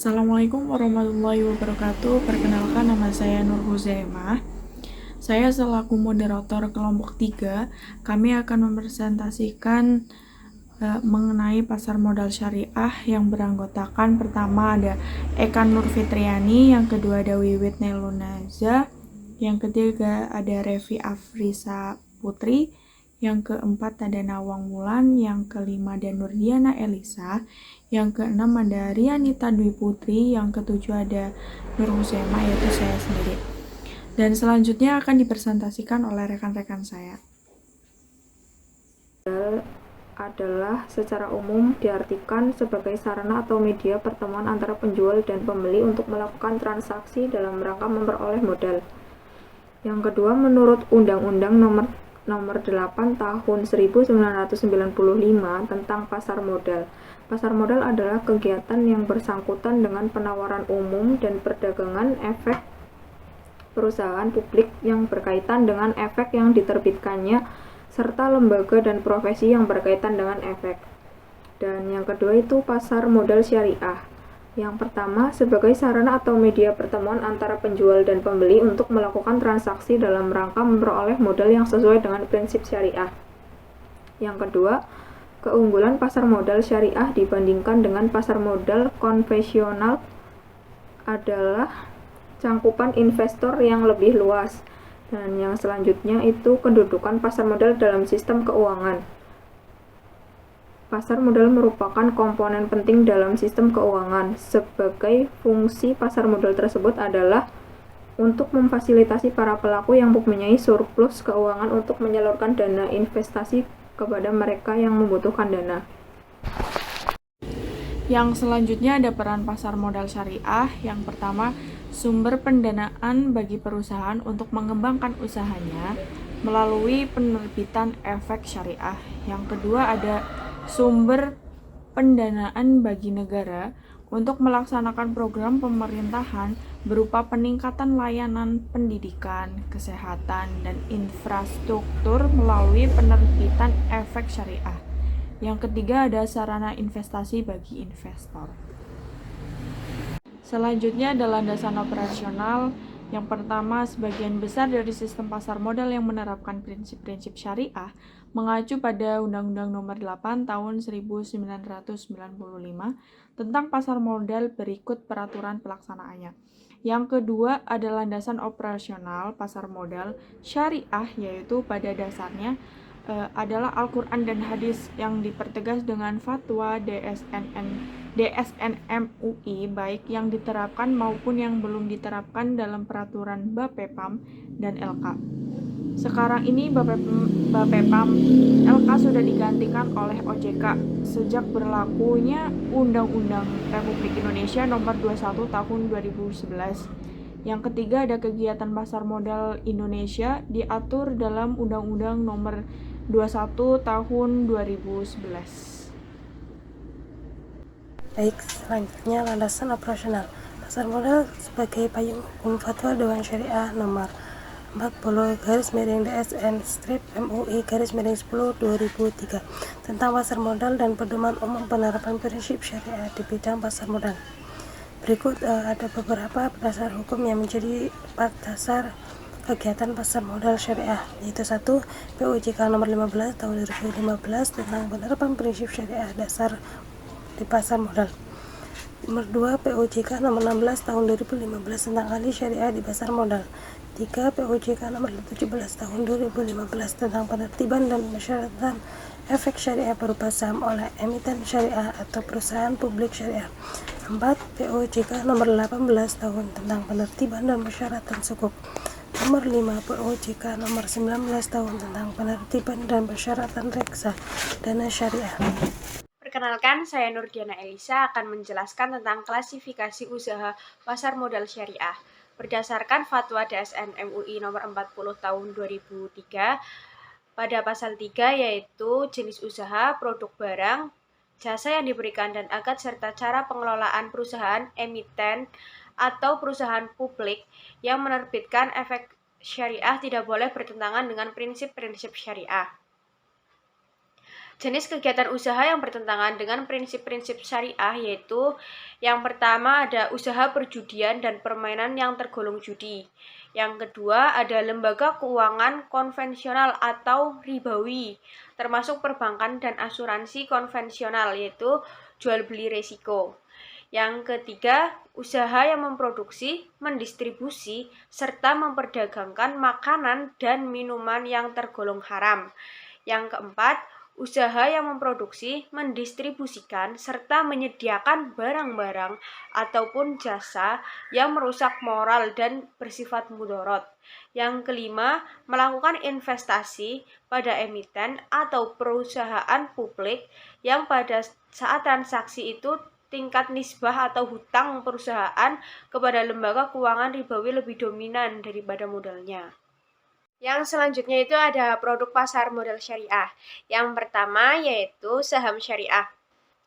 Assalamualaikum warahmatullahi wabarakatuh. Perkenalkan, nama saya Nur Huzaimah. Saya selaku moderator kelompok 3, kami akan mempresentasikan mengenai pasar modal syariah yang beranggotakan pertama ada Eka Nur Fitriani, yang kedua ada Wiwit Nelunaza, yang ketiga ada Revi Afrisa Putri, yang keempat ada Nawang Wulan, yang kelima ada Nurdiana Elisa, yang keenam ada Rianita Dwi Putri, yang ketujuh ada Nur Huzaimah, yaitu saya sendiri. Dan selanjutnya akan dipresentasikan oleh rekan-rekan saya. Adalah secara umum diartikan sebagai sarana atau media pertemuan antara penjual dan pembeli untuk melakukan transaksi dalam rangka memperoleh modal. Yang kedua, menurut Undang-Undang Nomor 8 Tahun 1995 tentang Pasar Modal. Pasar modal adalah kegiatan yang bersangkutan dengan penawaran umum dan perdagangan efek perusahaan publik yang berkaitan dengan efek yang diterbitkannya serta lembaga dan profesi yang berkaitan dengan efek. Dan yang kedua itu pasar modal syariah. Yang pertama, sebagai sarana atau media pertemuan antara penjual dan pembeli untuk melakukan transaksi dalam rangka memperoleh modal yang sesuai dengan prinsip syariah. Yang kedua, keunggulan pasar modal syariah dibandingkan dengan pasar modal konvensional adalah cangkupan investor yang lebih luas. Dan yang selanjutnya itu kedudukan pasar modal dalam sistem keuangan. Pasar modal merupakan komponen penting dalam sistem keuangan. Sebagai fungsi pasar modal tersebut adalah untuk memfasilitasi para pelaku yang mempunyai surplus keuangan untuk menyalurkan dana investasi kepada mereka yang membutuhkan dana. Yang selanjutnya ada peran pasar modal syariah. Yang pertama, sumber pendanaan bagi perusahaan untuk mengembangkan usahanya melalui penerbitan efek syariah. Yang kedua ada sumber pendanaan bagi negara untuk melaksanakan program pemerintahan berupa peningkatan layanan pendidikan, kesehatan, dan infrastruktur melalui penerbitan efek syariah. Yang ketiga ada sarana investasi bagi investor. Selanjutnya adalah landasan operasional. Yang pertama, sebagian besar dari sistem pasar modal yang menerapkan prinsip-prinsip syariah mengacu pada Undang-Undang Nomor 8 Tahun 1995 tentang pasar modal berikut peraturan pelaksanaannya. Yang kedua adalah landasan operasional pasar modal syariah, yaitu pada dasarnya adalah Al-Quran dan hadis yang dipertegas dengan fatwa DSN MUI, baik yang diterapkan maupun yang belum diterapkan dalam peraturan Bapepam dan LK. Sekarang ini Bapepam LK sudah digantikan oleh OJK sejak berlakunya Undang-Undang Republik Indonesia Nomor 21 Tahun 2011. Yang ketiga ada kegiatan pasar modal Indonesia diatur dalam Undang-Undang Nomor 21 Tahun 2011. Baik, selanjutnya landasan operasional. Pasar modal sebagai payung hukum fatwa Dewan Syariah nomor 40 DSN-MUI 10 2003 tentang pasar modal dan pedoman umum penerapan prinsip syariah di bidang pasar modal. Berikut ada beberapa dasar hukum yang menjadi dasar kegiatan pasar modal syariah, yaitu 1. PUJK nomor 15 tahun 2015 tentang penerapan prinsip syariah dasar di pasar modal. Nomor 2, PUJK nomor 16 tahun 2015 tentang ahli syariah di pasar modal. 3. PUJK nomor 17 tahun 2015 tentang penertiban dan persyaratan efek syariah berupa saham oleh emiten syariah atau perusahaan publik syariah. 4. PUJK nomor 18 tahun tentang penertiban dan persyaratan sukuk. Nomor 5, PUJK nomor 19 tahun tentang penertiban dan persyaratan reksa dana syariah. Perkenalkan, saya Nurdiana Elisa akan menjelaskan tentang klasifikasi usaha pasar modal syariah. Berdasarkan Fatwa DSN MUI nomor 40 tahun 2003, pada pasal 3 yaitu jenis usaha, produk barang, jasa yang diberikan dan akad serta cara pengelolaan perusahaan emiten atau perusahaan publik yang menerbitkan efek syariah tidak boleh bertentangan dengan prinsip-prinsip syariah. Jenis kegiatan usaha yang bertentangan dengan prinsip-prinsip syariah yaitu yang pertama ada usaha perjudian dan permainan yang tergolong judi. Yang kedua ada lembaga keuangan konvensional atau ribawi, termasuk perbankan dan asuransi konvensional yaitu jual beli risiko. Yang ketiga, usaha yang memproduksi, mendistribusi, serta memperdagangkan makanan dan minuman yang tergolong haram. Yang keempat, usaha yang memproduksi, mendistribusikan, serta menyediakan barang-barang ataupun jasa yang merusak moral dan bersifat mudorot. Yang kelima, melakukan investasi pada emiten atau perusahaan publik yang pada saat transaksi itu tingkat nisbah atau hutang perusahaan kepada lembaga keuangan ribawi lebih dominan daripada modalnya. Yang selanjutnya itu ada produk pasar modal syariah. Yang pertama yaitu saham syariah.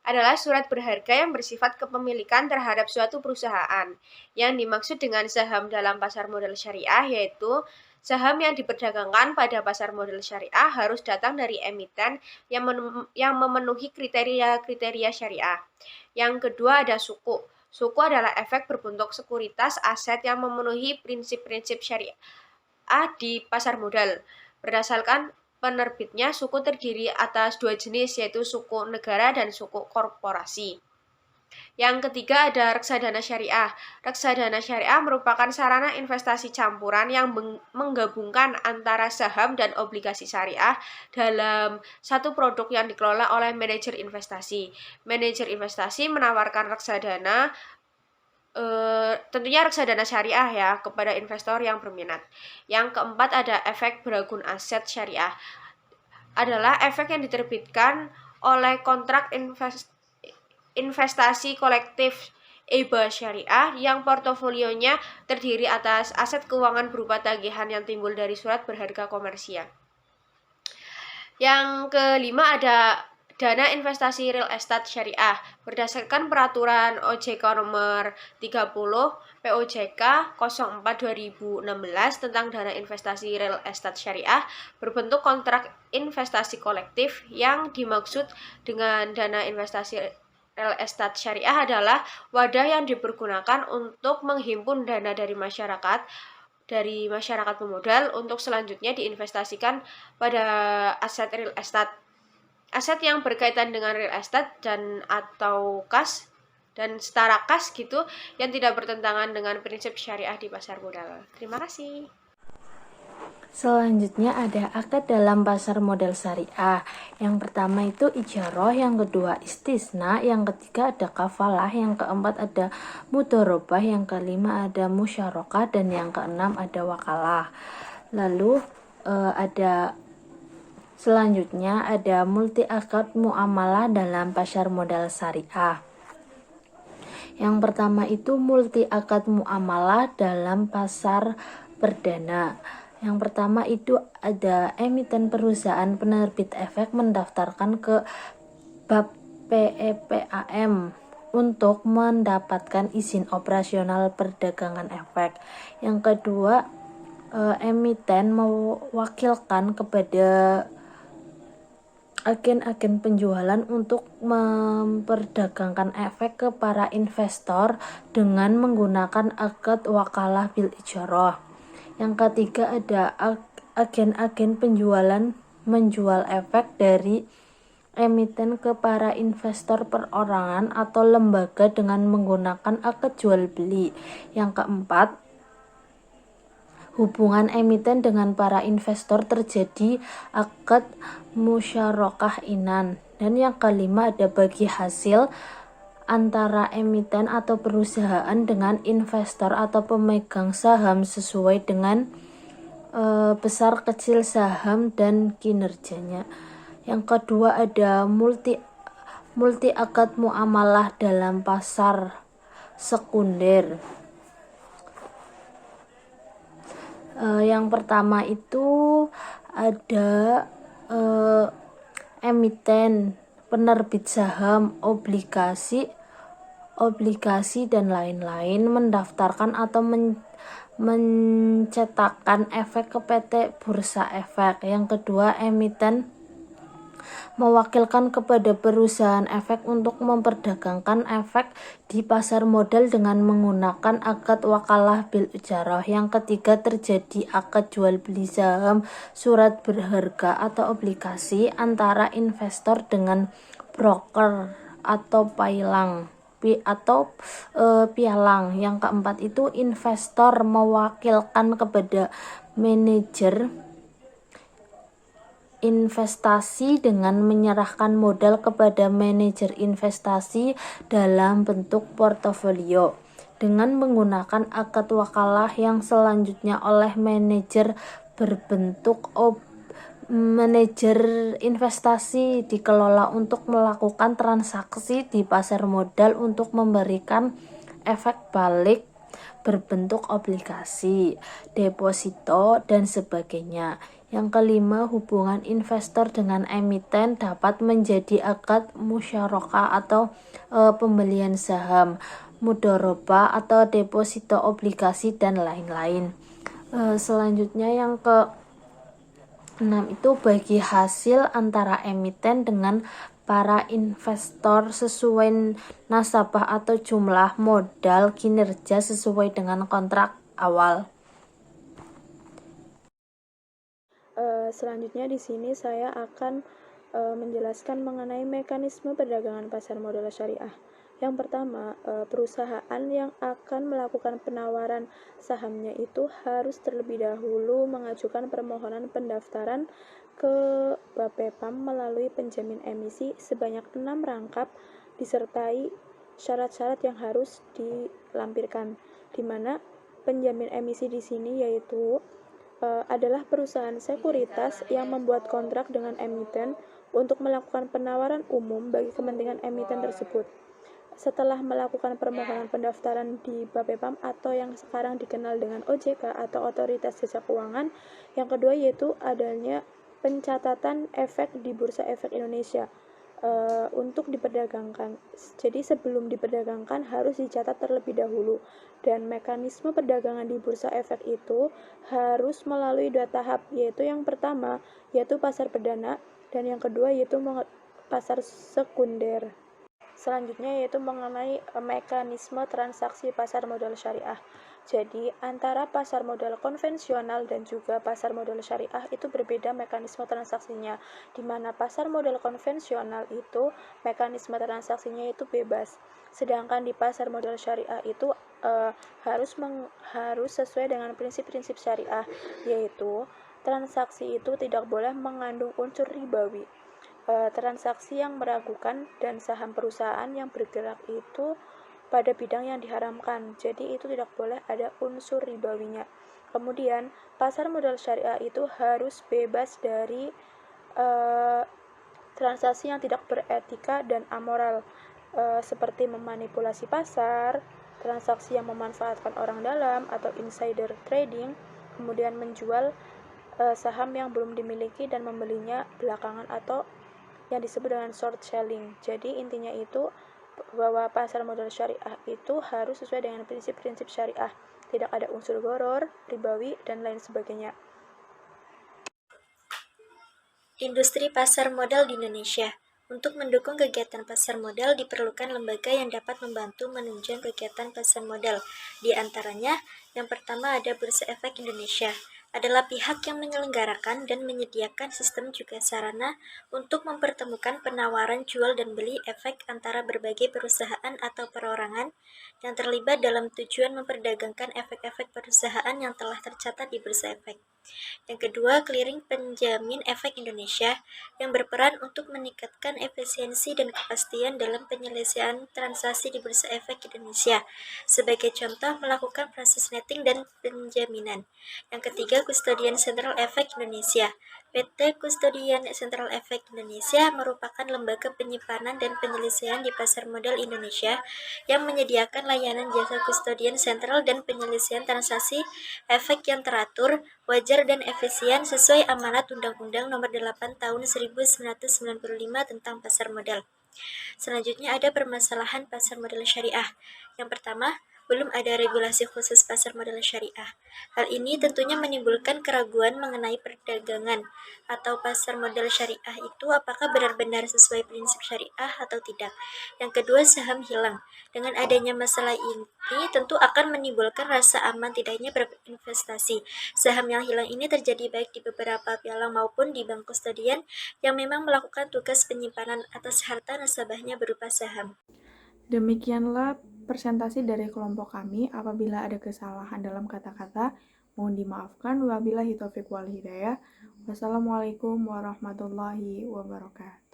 Adalah surat berharga yang bersifat kepemilikan terhadap suatu perusahaan. Yang dimaksud dengan saham dalam pasar modal syariah yaitu saham yang diperdagangkan pada pasar modal syariah harus datang dari emiten yang memenuhi kriteria-kriteria syariah. Yang kedua ada suku. Suku adalah efek berbentuk sekuritas aset yang memenuhi prinsip-prinsip syariah di pasar modal. Berdasarkan penerbitnya, suku terdiri atas dua jenis yaitu suku negara dan suku korporasi. Yang ketiga ada reksadana syariah. Reksadana syariah merupakan sarana investasi campuran yang menggabungkan antara saham dan obligasi syariah dalam satu produk yang dikelola oleh manajer investasi. Manajer investasi menawarkan reksadana tentunya reksadana syariah ya kepada investor yang berminat. Yang keempat ada efek beragun aset syariah. Adalah efek yang diterbitkan oleh kontrak investasi kolektif EBA syariah yang portofolionya terdiri atas aset keuangan berupa tagihan yang timbul dari surat berharga komersial. Yang kelima ada dana investasi real estate syariah. Berdasarkan peraturan OJK nomor 30 POJK 04/2016 tentang dana investasi real estate syariah berbentuk kontrak investasi kolektif. Yang dimaksud dengan dana investasi real estate syariah adalah wadah yang dipergunakan untuk menghimpun dana dari masyarakat pemodal untuk selanjutnya diinvestasikan pada aset real estate. Aset yang berkaitan dengan real estate dan atau kas dan setara kas gitu yang tidak bertentangan dengan prinsip syariah di pasar modal. Terima kasih. Selanjutnya ada akad dalam pasar modal syariah. Yang pertama itu ijaroh, yang kedua istisna, yang ketiga ada kafalah, yang keempat ada mudorobah, yang kelima ada musyarakah, dan yang keenam ada wakalah. Lalu selanjutnya ada multi akad muamalah dalam pasar modal syariah. Yang pertama itu multi akad muamalah dalam pasar perdana. Yang pertama itu ada emiten perusahaan penerbit efek mendaftarkan ke BAPEPAM untuk mendapatkan izin operasional perdagangan efek. Yang kedua, emiten mewakilkan kepada agen-agen penjualan untuk memperdagangkan efek ke para investor dengan menggunakan akad wakalah bil ijarah. Yang ketiga ada agen-agen penjualan menjual efek dari emiten ke para investor perorangan atau lembaga dengan menggunakan akad jual beli. Yang keempat, hubungan emiten dengan para investor terjadi akad musyarakah inan. Dan yang kelima ada bagi hasil antara emiten atau perusahaan dengan investor atau pemegang saham sesuai dengan besar kecil saham dan kinerjanya. Yang kedua ada multi akad muamalah dalam pasar sekunder. Yang pertama itu ada emiten, penerbit saham, obligasi dan lain-lain mendaftarkan atau mencetakkan efek ke PT Bursa Efek. Yang kedua emiten mewakilkan kepada perusahaan efek untuk memperdagangkan efek di pasar modal dengan menggunakan akad wakalah bil ijarah. Yang ketiga, terjadi akad jual beli saham, surat berharga atau obligasi antara investor dengan broker atau pialang. Yang keempat itu investor mewakilkan kepada manajer investasi dengan menyerahkan modal kepada manajer investasi dalam bentuk portofolio dengan menggunakan akad wakalah yang selanjutnya oleh manajer berbentuk manajer investasi dikelola untuk melakukan transaksi di pasar modal untuk memberikan efek balik berbentuk obligasi, deposito, dan sebagainya. Yang kelima, hubungan investor dengan emiten dapat menjadi akad musyarakah atau pembelian saham, mudharabah atau deposito obligasi, dan lain-lain. Selanjutnya yang ke 6 itu bagi hasil antara emiten dengan para investor sesuai nasabah atau jumlah modal kinerja sesuai dengan kontrak awal. Selanjutnya di sini saya akan menjelaskan mengenai mekanisme perdagangan pasar modal syariah. Yang pertama, perusahaan yang akan melakukan penawaran sahamnya itu harus terlebih dahulu mengajukan permohonan pendaftaran ke Bapepam melalui penjamin emisi sebanyak 6 rangkap disertai syarat-syarat yang harus dilampirkan, di mana penjamin emisi di sini yaitu adalah perusahaan sekuritas yang membuat kontrak dengan emiten untuk melakukan penawaran umum bagi kepentingan emiten tersebut. Setelah melakukan permohonan pendaftaran di Bapepam atau yang sekarang dikenal dengan OJK atau Otoritas Jasa Keuangan, yang kedua yaitu adanya pencatatan efek di Bursa Efek Indonesia untuk diperdagangkan. Jadi sebelum diperdagangkan harus dicatat terlebih dahulu, dan mekanisme perdagangan di Bursa Efek itu harus melalui 2 tahap, yaitu yang pertama yaitu pasar perdana dan yang kedua yaitu pasar sekunder. Selanjutnya yaitu mengenai mekanisme transaksi pasar modal syariah. Jadi antara pasar modal konvensional dan juga pasar modal syariah itu berbeda mekanisme transaksinya, di mana pasar modal konvensional itu mekanisme transaksinya itu bebas, sedangkan di pasar modal syariah itu harus sesuai dengan prinsip-prinsip syariah, yaitu transaksi itu tidak boleh mengandung unsur ribawi. Transaksi yang meragukan dan saham perusahaan yang bergerak itu pada bidang yang diharamkan, jadi itu tidak boleh ada unsur ribawinya. Kemudian pasar modal syariah itu harus bebas dari transaksi yang tidak beretika dan amoral, seperti memanipulasi pasar, transaksi yang memanfaatkan orang dalam atau insider trading, kemudian menjual saham yang belum dimiliki dan membelinya belakangan atau yang disebut dengan short selling. Jadi intinya itu bahwa pasar modal syariah itu harus sesuai dengan prinsip-prinsip syariah, tidak ada unsur gharar, ribawi, dan lain sebagainya. Industri pasar modal di Indonesia. Untuk mendukung kegiatan pasar modal diperlukan lembaga yang dapat membantu menunjang kegiatan pasar modal. Di antaranya, yang pertama ada Bursa Efek Indonesia. Adalah pihak yang menyelenggarakan dan menyediakan sistem juga sarana untuk mempertemukan penawaran jual dan beli efek antara berbagai perusahaan atau perorangan yang terlibat dalam tujuan memperdagangkan efek-efek perusahaan yang telah tercatat di Bursa Efek. Yang kedua, clearing penjamin efek Indonesia yang berperan untuk meningkatkan efisiensi dan kepastian dalam penyelesaian transaksi di Bursa Efek Indonesia. Sebagai contoh, melakukan proses netting dan penjaminan. Yang ketiga, Kustodian Sentral Efek Indonesia. PT Kustodian Sentral Efek Indonesia merupakan lembaga penyimpanan dan penyelesaian di pasar modal Indonesia yang menyediakan layanan jasa kustodian sentral dan penyelesaian transaksi efek yang teratur, wajar, dan efisien sesuai amanat Undang-Undang Nomor 8 Tahun 1995 tentang pasar modal. Selanjutnya ada permasalahan pasar modal syariah. Yang pertama, belum ada regulasi khusus pasar modal syariah. Hal ini tentunya menimbulkan keraguan mengenai perdagangan atau pasar modal syariah itu apakah benar-benar sesuai prinsip syariah atau tidak. Yang kedua, saham hilang. Dengan adanya masalah ini tentu akan menimbulkan rasa aman tidaknya berinvestasi. Saham yang hilang ini terjadi baik di beberapa pialang maupun di bank kustodian yang memang melakukan tugas penyimpanan atas harta nasabahnya berupa saham. Demikianlah presentasi dari kelompok kami. Apabila ada kesalahan dalam kata-kata, mohon dimaafkan. Wabillahi taufiq wal hidayah. Wassalamualaikum warahmatullahi wabarakatuh.